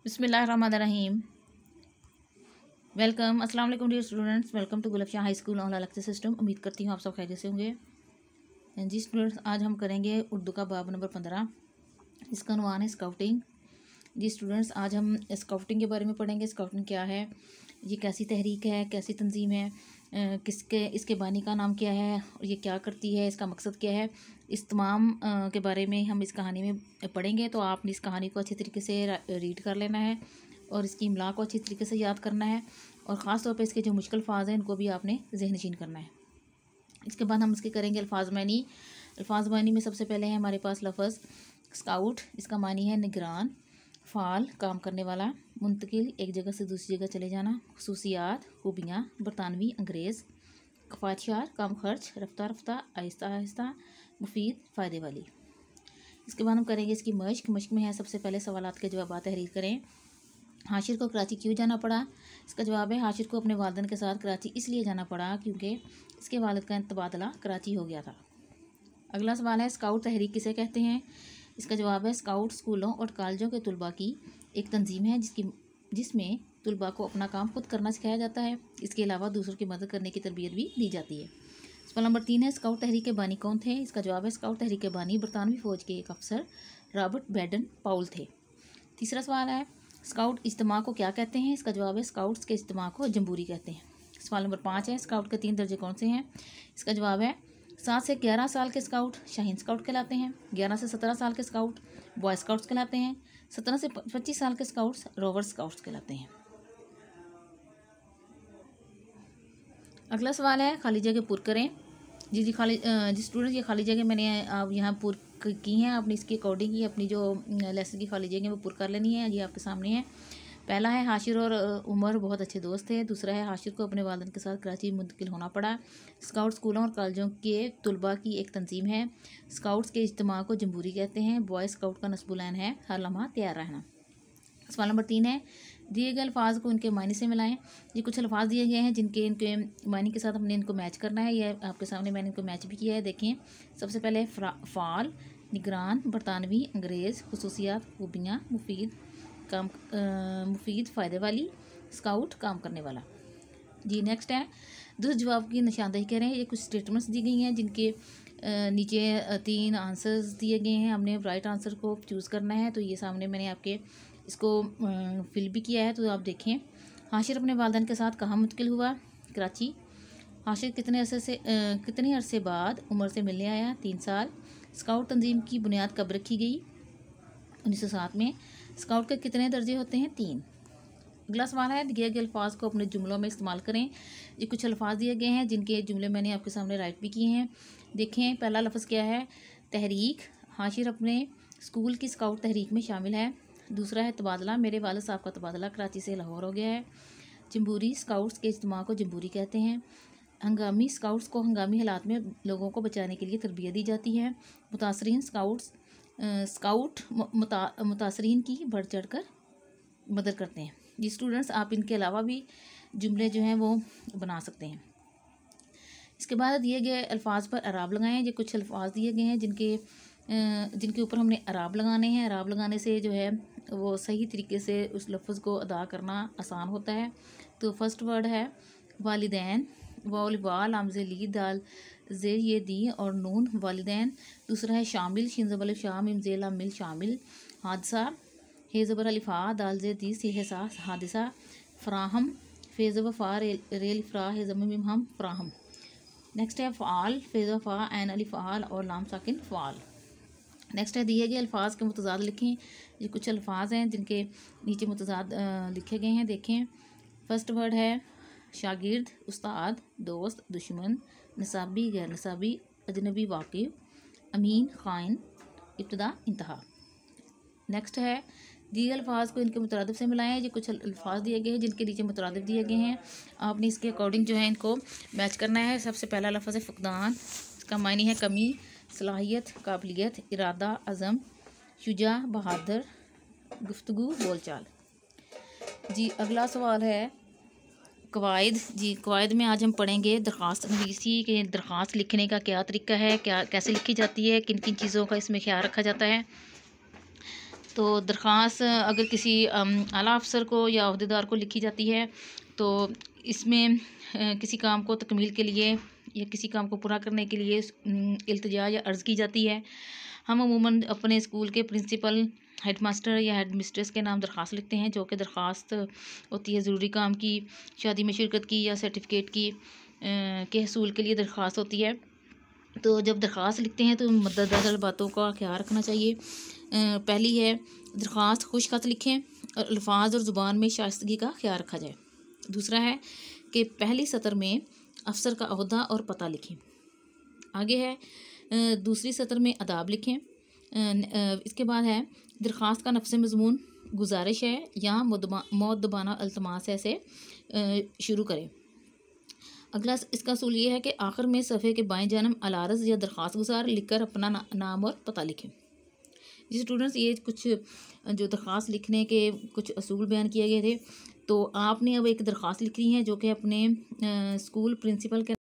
बिस्मिल्लाहिर्रहमानिर्रहीम। वेलकम, अस्सलाम वालेकुम dear students. Welcome to Gulfashah high school online lecture system. उम्मीद करती हूँ आप सब खैरियत से होंगे। जी स्टूडेंट्स, आज हम करेंगे उर्दू का बाब नंबर 15। इसका उन्वान है स्काउटिंग। जी स्टूडेंट्स, आज हम स्काउटिंग के बारे में पढ़ेंगे। स्काउटिंग क्या है, ये कैसी तहरीक है, कैसी तंजीम है, इसके बानी का नाम क्या है और ये क्या करती है, इसका मकसद क्या है, इस तमाम के बारे में हम इस कहानी में पढ़ेंगे। तो आपने इस कहानी को अच्छे तरीके से रीड कर लेना है और इसकी इमला को अच्छी तरीके से याद करना है और ख़ास तौर पे इसके जो मुश्किल अल्फाज हैं इनको भी आपने ज़हनशीन करना है। इसके बाद हम इसके करेंगे अल्फाज मानी। अल्फाज मानी में सबसे पहले है हमारे पास लफ्ज़ स्काउट। इसका मानी है निगरान, फ़ाल काम करने वाला, मुंतकिल एक जगह से दूसरी जगह चले जाना, खसूसियात खूबियाँ, बरतानवी अंग्रेज़, कफ़ातशार कम खर्च, रफ्ता रफ्ता आहिस्ता आहिस्ता, मुफीद फ़ायदे वाली। इसके बाद हम करेंगे इसकी मश्क में है सबसे पहले सवालात के जवाब तहरीर करें। हाशिर को कराची क्यों जाना पड़ा? इसका जवाब है हाशिर को अपने वालिदैन के साथ कराची इसलिए जाना पड़ा क्योंकि इसके वालिद का तबादला कराची हो गया था। अगला सवाल है स्काउट तहरीक किसे कहते हैं? इसका जवाब है स्काउट स्कूलों और कॉलेजों के तलबा की एक तंजीम है जिसमें तलबा को अपना काम खुद करना सिखाया जाता है। इसके अलावा दूसरों की मदद करने की तरबियत भी दी जाती है। सवाल नंबर 3 है स्काउट तहरीक के बानी कौन थे? इसका जवाब है स्काउट तहरीक के बानी बरतानवी फ़ौज के एक अफसर रॉबर्ट बैडन पाउल थे। तीसरा सवाल है स्काउट इज्तिमा को क्या कहते हैं? इसका जवाब है स्काउट्स के इज्तिमा को जम्बूरी कहते हैं। सवाल नंबर 5 है स्काउट के 3 दर्जे कौन से हैं? इसका जवाब है 7 से 11 साल के स्काउट शाहीन स्काउट कहलाते हैं, 11 से 17 साल के स्काउट बॉय स्काउट्स कहलाते हैं, 17 से 25 साल के स्काउट्स रोवर स्काउट्स कहलाते हैं। अगला सवाल है खाली जगह पुर करें। जी स्टूडेंट ये खाली जगह मैंने आप यहाँ पुर की हैं, आपने इसके अकॉर्डिंग ही अपनी जो लेसन की खाली जगह वो पुर कर लेनी है। ये आपके सामने है। पहला है हाशिर और उमर बहुत अच्छे दोस्त थे। दूसरा है हाशिर को अपने वालिदैन के साथ कराची मुंतकिल होना पड़ा। स्काउट स्कूलों और कॉलेजों के तलबा की एक तंजीम है। स्काउट्स के इज्तिमा को जम्बूरी कहते हैं। बॉय स्काउट का नस्बुलैन है हर लम्हा तैयार रहना। सवाल नंबर 3 है दिए गए अल्फाज को उनके मायने से मिलाएं। ये कुछ अल्फाज दिए गए हैं जिनके इनके मायने के साथ हमने इनको मैच करना है। ये आपके सामने मैंने इनको मैच भी किया है। देखें, सबसे पहले फ़ाल, निगरान, बरतानवी, अंग्रेज़, खसूसियात, खूबियाँ, मुफीद फ़ायदे वाली, स्काउट काम करने वाला। जी नेक्स्ट है दुरुस्त जवाब की निशानदेही करें। ये कुछ स्टेटमेंट्स दी गई हैं जिनके नीचे 3 आंसर्स दिए गए हैं। हमने राइट आंसर को चूज़ करना है। तो ये सामने मैंने आपके इसको फिल भी किया है। तो आप देखें, हाशिर अपने वालिदैन के साथ कहाँ मुंतकिल हुआ? कराची। हाशिर कितने अरसे बाद उमर से मिलने आया? 3 साल। स्काउट तंजीम की बुनियाद कब रखी गई? 1907 में। स्काउट के कितने दर्जे होते हैं? 3। अगला सवाल है दिए गए अल्फाज को अपने जुमलों में इस्तेमाल करें। ये कुछ अल्फाज दिए गए हैं जिनके जुमले मैंने आपके सामने राइट भी किए हैं। देखें, पहला लफ्ज़ क्या है? तहरीक। हाशिर अपने स्कूल की स्काउट तहरीक में शामिल है। दूसरा है तबादला, मेरे वालिद साहब का तबादला कराची से लाहौर हो गया है। जम्बूरी, स्काउट्स के इज्तिमा को जम्बूरी कहते हैं। हंगामी, स्काउट्स को हंगामी हालात में लोगों को बचाने के लिए तरबियत दी जाती है। मुतासरीन, स्काउट मुतासरीन की बढ़ चढ़ कर मदद करते हैं। जी स्टूडेंट्स, आप इनके अलावा भी जुमले जो हैं वो बना सकते हैं। इसके बाद दिए गए अल्फाज पर अराब लगाएं। ये कुछ अल्फाज दिए गए हैं जिनके ऊपर हमने अराब लगाने हैं। अराब लगाने से जो है वो सही तरीके से उस लफ्ज़ को अदा करना आसान होता है। तो फर्स्ट वर्ड है वालिदैन, वाल आमज़े ली दाल जे ये दी और नून वालिदैन। दूसरा है शामिल, शिन ज़बर अलिफ शाम मिम ज़ेल लाम मिल शामिल। हादसा, हे ज़बर अलिफ़ा दाल जे दी से है हादिसा। फ़राहम, फ़े ज़बर फ़ा रेल फ़रा हे ज़बर मिम हम फ़राहम। नेक्स्ट है फ़ाल, फ़े ज़बर फ़ा ऐन अलिफ फ़ाल और लाम साकिन फ़ाल। नेक्स्ट है दिए गए अल्फाज के मुतज़ाद लिखें। ये कुछ अल्फाज हैं जिनके नीचे मुतज़ाद लिखे गए हैं। देखें, फर्स्ट वर्ड है शागिर्द, उस्ताद, दोस्त, दुश्मन, निसाबी, गैर निसाबी, अजनबी, वाकिफ़, अमीन, ख़ाइन, इब्तिदा, इंतहा। नेक्स्ट है दिए अल्फाज को इनके मुतरादिफ से मिलाएं। ये कुछ अल्फाज दिए गए हैं जिनके नीचे मुतरादिफ दिए गए हैं। आपने इसके अकॉर्डिंग जो है इनको मैच करना है। सबसे पहला लफ्ज़ है फ़ुक़दान। इसका मायने है कमी, सलाहियत, काबिलियत, इरादा, अज़म, शुजा, बहादुर, गुफ्तगू, बोलचाल। जी अगला सवाल है कवायद। जी कवायद में आज हम पढ़ेंगे दरख्वास्त नवीसी के दरख्वास्त लिखने का क्या तरीका है, कैसे लिखी जाती है, किन किन चीज़ों का इसमें ख्याल रखा जाता है। तो दरख्वास्त अगर किसी आला अफसर को या अहदेदार को लिखी जाती है तो इसमें किसी काम को तकमील के लिए या किसी काम को पूरा करने के लिए इल्तिजा या अर्ज़ की जाती है। हम अमूमन अपने स्कूल के प्रिंसिपल, हेडमास्टर या हेडमिस्ट्रेस के नाम दरख्वास्त लिखते हैं, जो कि दरख्वास्त होती है ज़रूरी काम की, शादी में शिरकत की या सर्टिफिकेट की के हसूल के लिए दरख्वास्त होती है। तो जब दरख्वास्त लिखते हैं तो मद्देनज़र बातों का ख्याल रखना चाहिए। पहली है दरख्वास्त खुश खत लिखें और अल्फाज और ज़ुबान में शाइस्तगी का ख्याल रखा जाए। दूसरा है कि पहली सतर में अफसर का ओहदा और पता लिखें। आगे है दूसरी सतर में अदाब लिखें। इसके बाद है दरख्वास्त का नफ्स मज़मून गुजारिश है या मुअद्दबाना अल्तमास है से शुरू करें। अगला इसका असूल ये है कि आखिर में सफ़े के बाएं जानब अलारज़ या दरख्वास्त गुजार लिखकर अपना नाम और पता लिखें। जी स्टूडेंट्स, ये कुछ जो दरख्वास्त लिखने के कुछ असूल बयान किए गए थे। तो आपने अब एक दरख्वास्त लिखनी है जो कि अपने स्कूल प्रिंसिपल के